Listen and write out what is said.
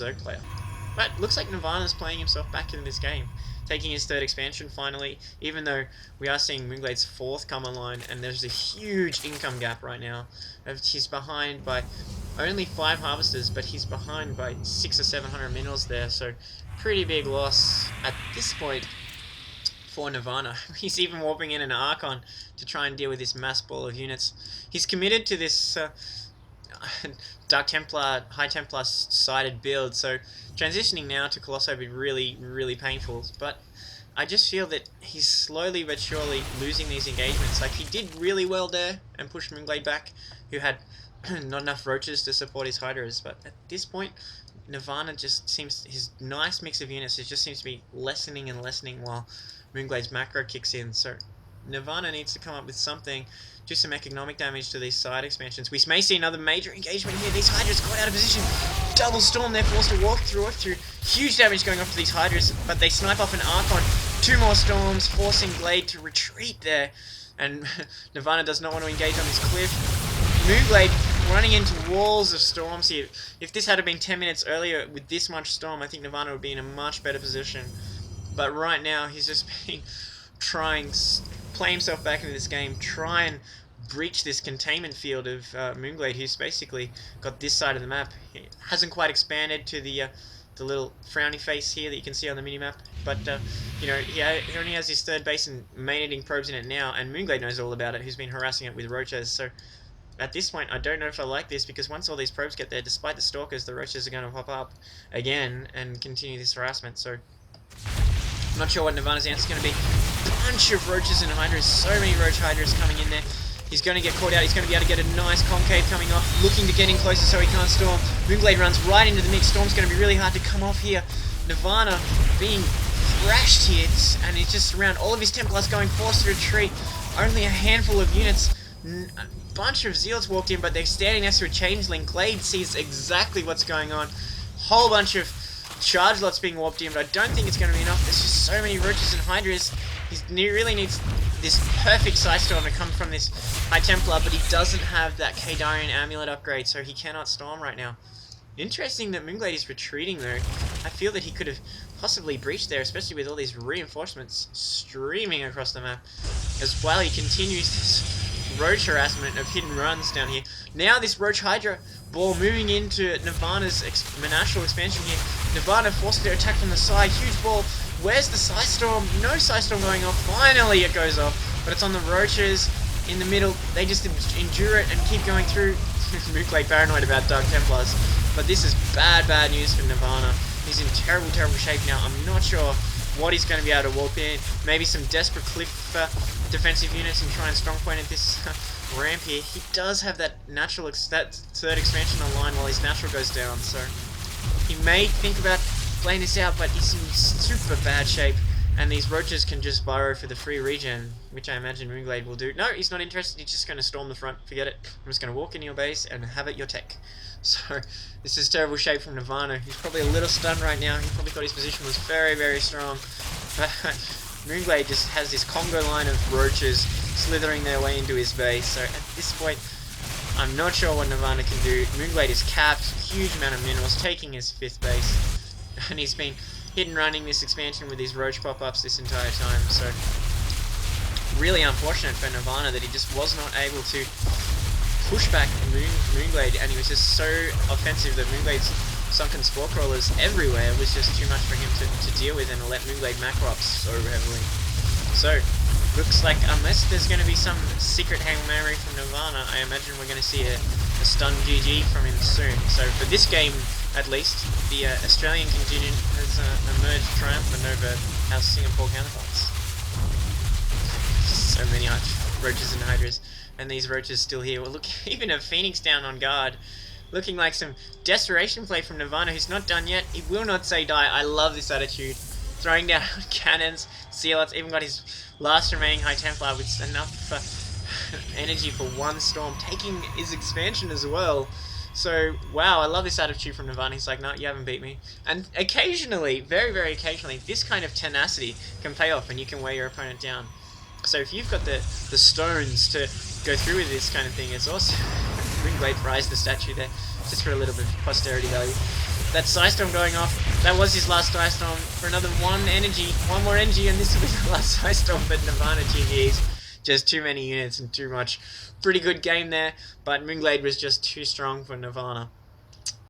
Zerg player. But looks like Nirvana's playing himself back into this game, taking his third expansion finally, even though we are seeing Moonglade's fourth come online, and there's a huge income gap right now. He's behind by only 5 harvesters, but he's behind by 600 or 700 minerals there, so pretty big loss at this point for Nirvana. He's even warping in an Archon to try and deal with this mass ball of units. He's committed to this Dark Templar, High Templar sided build, so transitioning now to Colossi would be really, really painful, but I just feel that he's slowly but surely losing these engagements. Like, he did really well there and pushed Moonglade back, who had not enough roaches to support his Hydras, but at this point, Nirvana just seems, his nice mix of units, it just seems to be lessening and lessening while Moonglade's macro kicks in, so Nirvana needs to come up with something, do some economic damage to these side expansions. We may see another major engagement here. These Hydras caught out of position. Double Storm, they're forced to walk through. Huge damage going off to these Hydras, but they snipe off an Archon. 2 more Storms, forcing Glade to retreat there. And Nirvana does not want to engage on this cliff. Moonglade running into walls of Storms here. If this had been 10 minutes earlier with this much Storm, I think Nirvana would be in a much better position. But right now, he's just been trying play himself back into this game, try and breach this containment field of Moonglade, who's basically got this side of the map. He hasn't quite expanded to the little frowny face here that you can see on the minimap, but you know, he only has his third base and main eating probes in it now, and Moonglade knows all about it, who's been harassing it with roaches. So at this point, I don't know if I like this, because once all these probes get there, despite the stalkers, the roaches are going to pop up again and continue this harassment. So I'm not sure what Nirvana's answer is going to be. Bunch of roaches and hydras, so many roach hydras coming in there. He's going to get caught out, he's going to be able to get a nice concave coming off, looking to get in closer so he can't storm. Moonglade runs right into the mix, Storm's going to be really hard to come off here. Nirvana being thrashed here, and he's just around all of his Templars going forced to retreat. Only a handful of units. A bunch of Zealots walked in, but they're standing next to a Changeling. Glade sees exactly what's going on. Whole bunch of charge lots being warped in, but I don't think it's going to be enough. There's just so many roaches and hydras. He really needs this perfect side storm to come from this High Templar, but he doesn't have that Kadarian amulet upgrade, so he cannot storm right now. Interesting that Moonglade is retreating though. I feel that he could have possibly breached there, especially with all these reinforcements streaming across the map. As well, he continues this roach harassment of hidden runs down here. Now this Roach Hydra ball moving into Nirvana's Monastral expansion here. Nirvana forced to attack from the side. Huge ball. Where's the Psy Storm? No Psy Storm going off. Finally it goes off. But it's on the roaches in the middle. They just endure it and keep going through. Moonglade paranoid about Dark Templars. But this is bad news for Nirvana. He's in terrible shape now. I'm not sure what he's going to be able to warp in. Maybe some desperate cliff defensive units and try and strong point at this ramp here. He does have that that third expansion online while his natural goes down, so he may think about playing this out, but he's in super bad shape, and these roaches can just burrow for the free regen, which I imagine Moonglade will do. No, he's not interested, he's just going to storm the front, forget it. I'm just going to walk into your base and have it your tech. So, this is terrible shape from Nirvana. He's probably a little stunned right now, he probably thought his position was very strong, but Moonglade just has this Congo line of roaches slithering their way into his base, so at this point, I'm not sure what Nirvana can do. Moonglade is capped, huge amount of minerals, taking his 5th base, and he's been hit and running this expansion with these roach pop-ups this entire time, so really unfortunate for Nirvana that he just was not able to push back Moonglade, and he was just so offensive that Moonglade's sunken spore crawlers everywhere was just too much for him to deal with, and let Moonglade macro up so heavily. So, looks like unless there's going to be some secret Hail Mary from Nirvana, I imagine we're going to see a stun GG from him soon. So for this game, at least, the Australian contingent has emerged triumphant over our Singapore counterparts. So many roaches and hydras, and these roaches still here. Well, look, even a Phoenix down on guard. Looking like some desperation play from Nirvana, who's not done yet. He will not say die. I love this attitude. Throwing down cannons, Zealots, even got his last remaining High Templar with enough energy for one storm, taking his expansion as well. So, wow, I love this attitude from Nirvana. He's like, no, you haven't beat me. And occasionally, very occasionally, this kind of tenacity can pay off and you can wear your opponent down. So if you've got the stones to go through with this kind of thing, it's awesome. Glade rise the statue there, just for a little bit of posterity value. That Psystorm going off. That was his last Psystorm for another one more energy, and this will be the last Psystorm. But Nirvana GG's. Just too many units and too much. Pretty good game there, but Moonglade was just too strong for Nirvana.